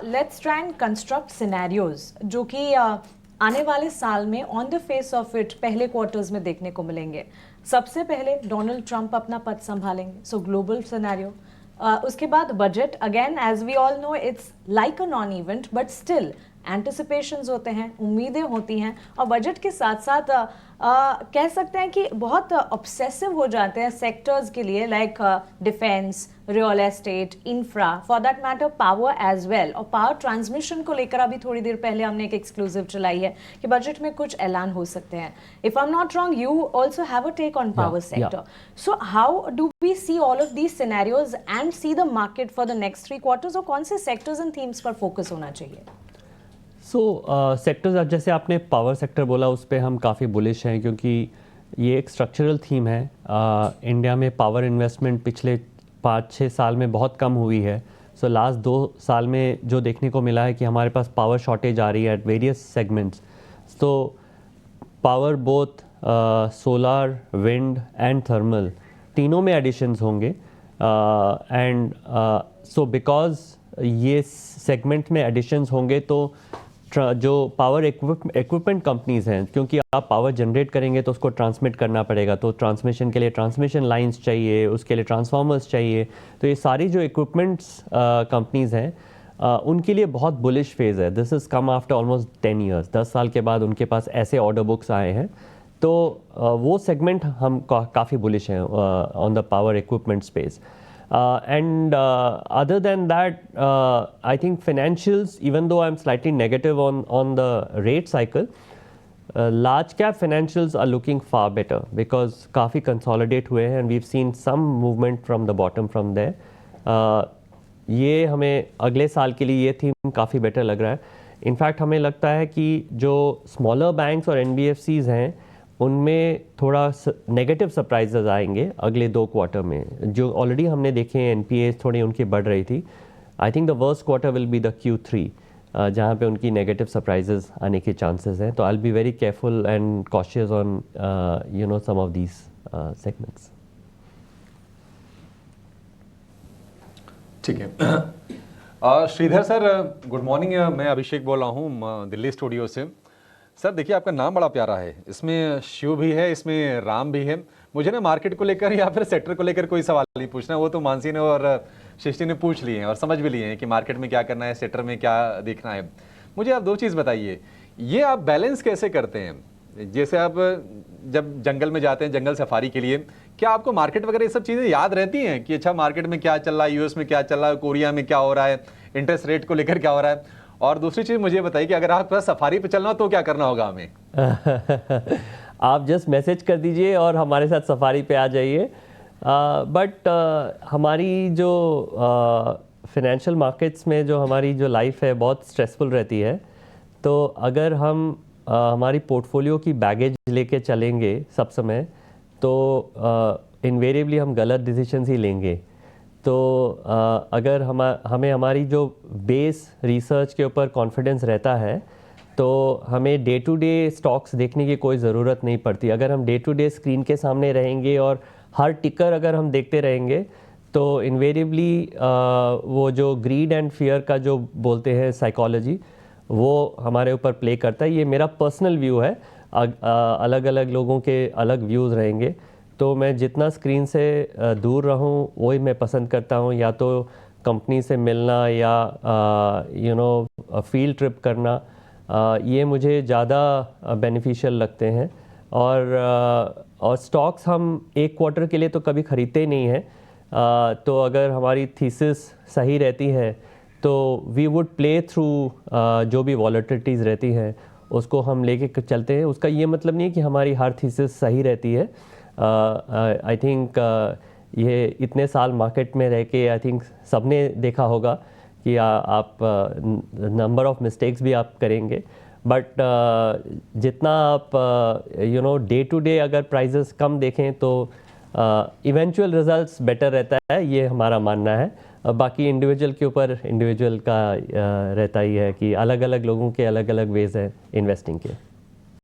Let's try and construct scenarios जो कि आने वाले साल में on the face of it पहले क्वार्टर्स में देखने को मिलेंगे। सबसे पहले डोनाल्ड ट्रंप अपना पद संभालेंगे, सो ग्लोबल सिनेरियो। उसके बाद budget, again as we all know it's like a non event but still anticipations होते हैं, उम्मीदें होती हैं, और बजट के साथ साथ कह सकते हैं कि बहुत ऑब्सेसिव हो जाते हैं सेक्टर्स के लिए, like defence, real estate, infra, for that matter power as well. और पावर ट्रांसमिशन को लेकर अभी थोड़ी देर पहले हमने एक एक्सक्लूसिव चलाई है कि बजट में कुछ ऐलान हो सकते हैं। If I am not wrong, you also have a take on power sector, so how do we see all of these scenarios and see the market for the next 3 quarters, और कौन से sectors and themes पर focus होना चाहिए? Sectors जैसे आपने power sector बोला, उस पर हम काफ़ी बुलिश हैं क्योंकि ये एक स्ट्रक्चरल थीम है। इंडिया में पावर इन्वेस्टमेंट पिछले 5-6 साल में बहुत कम हुई है। सो लास्ट 2 साल में जो देखने को मिला है कि हमारे पास पावर शॉर्टेज आ रही है एट वेरियस सेगमेंट्स। तो power both solar, wind and thermal तीनों में एडिशंस होंगे। एंड सो बिकॉज ये सेगमेंट में एडिशंस होंगे तो जो पावर इक्विपमेंट कंपनीज़ हैं, क्योंकि आप पावर जनरेट करेंगे तो उसको ट्रांसमिट करना पड़ेगा, तो ट्रांसमिशन के लिए ट्रांसमिशन लाइंस चाहिए, उसके लिए ट्रांसफार्मर्स चाहिए। तो ये सारी जो इक्विपमेंट्स कंपनीज़ हैं उनके लिए बहुत बुलिश फेज़ है। This is come after almost 10 years, 10 साल के बाद उनके पास ऐसे ऑर्डर बुक्स आए हैं। तो वो सेगमेंट हम काफ़ी बुलिश हैं on the power equipment space. And other than that, I think financials, even though I'm slightly negative on the rate cycle, large cap financials are looking far better because काफ़ी consolidate हुए हैं and we've seen some movement from the bottom from there. ये हमें अगले साल के लिए ये थीम काफ़ी बेटर लग रहा है। इनफैक्ट हमें लगता है कि जो स्मॉलर बैंक्स और NBFCs हैं उनमें थोड़ा नेगेटिव सरप्राइजेज आएंगे अगले 2 क्वार्टर में। जो ऑलरेडी हमने देखे हैं NPAs थोड़ी उनकी बढ़ रही थी। I think the worst quarter will be the Q3 जहाँ पे उनकी नेगेटिव सरप्राइजेज आने के चांसेस हैं। तो I will be very careful and cautious on some of these segments. ठीक है। Shridhar sir, good morning. मैं अभिषेक बोल रहा हूँ दिल्ली स्टूडियो से। सर देखिए, आपका नाम बड़ा प्यारा है, इसमें शिव भी है, इसमें राम भी है। मुझे ना मार्केट को लेकर या फिर सेक्टर को लेकर कोई सवाल नहीं पूछना, वो तो मानसी ने और सृष्टि ने पूछ लिए हैं और समझ भी लिए हैं कि मार्केट में क्या करना है, सेक्टर में क्या देखना है। मुझे आप 2 चीज़ बताइए, ये आप बैलेंस कैसे करते हैं? जैसे आप जब जंगल में जाते हैं जंगल सफारी के लिए, क्या आपको मार्केट वगैरह ये सब चीज़ें याद रहती हैं कि अच्छा मार्केट में क्या चल रहा है, US में क्या चल रहा है, कोरिया में क्या हो रहा है, इंटरेस्ट रेट को लेकर क्या हो रहा है? और दूसरी चीज़ मुझे बताइए कि अगर आप सफारी पे चलना हो तो क्या करना होगा हमें? आप जस्ट मैसेज कर दीजिए और हमारे साथ सफारी पे आ जाइए। बट हमारी जो फाइनेंशियल मार्केट्स में जो हमारी जो लाइफ है बहुत स्ट्रेसफुल रहती है। तो अगर हम हमारी पोर्टफोलियो की बैगेज लेके चलेंगे सब समय, तो इनवेरिएबली हम गलत डिसीजंस ही लेंगे। तो अगर हमें हमारी जो बेस रिसर्च के ऊपर कॉन्फिडेंस रहता है तो हमें डे टू डे स्टॉक्स देखने की कोई ज़रूरत नहीं पड़ती। अगर हम डे टू डे स्क्रीन के सामने रहेंगे और हर टिकर अगर हम देखते रहेंगे तो इनवेरिएबली वो जो ग्रीड एंड फियर का जो बोलते हैं साइकोलॉजी, वो हमारे ऊपर प्ले करता है। ये मेरा पर्सनल व्यू है, अलग अलग लोगों के अलग व्यूज़ रहेंगे। तो मैं जितना स्क्रीन से दूर रहूं वही मैं पसंद करता हूं, या तो कंपनी से मिलना या फील्ड ट्रिप करना, ये मुझे ज़्यादा बेनिफिशियल लगते हैं। और स्टॉक्स हम 1 क्वार्टर के लिए तो कभी ख़रीदते ही नहीं हैं। तो अगर हमारी थीसिस सही रहती है तो वी वुड प्ले थ्रू जो भी वॉलेटिलिटीज़ रहती हैं उसको हम लेके चलते हैं। उसका ये मतलब नहीं है कि हमारी हर थीसिस सही रहती है। आई थिंक ये इतने साल मार्केट में रह के आई थिंक सबने देखा होगा कि आप नंबर ऑफ मिस्टेक्स भी आप करेंगे, बट जितना आप डे टू डे अगर प्राइजेस कम देखें तो इवेंचुअल रिजल्ट्स बेटर रहता है, ये हमारा मानना है। बाकी इंडिविजुअल के ऊपर इंडिविजुअल का रहता ही है कि अलग अलग लोगों के अलग अलग वेज हैं इन्वेस्टिंग के।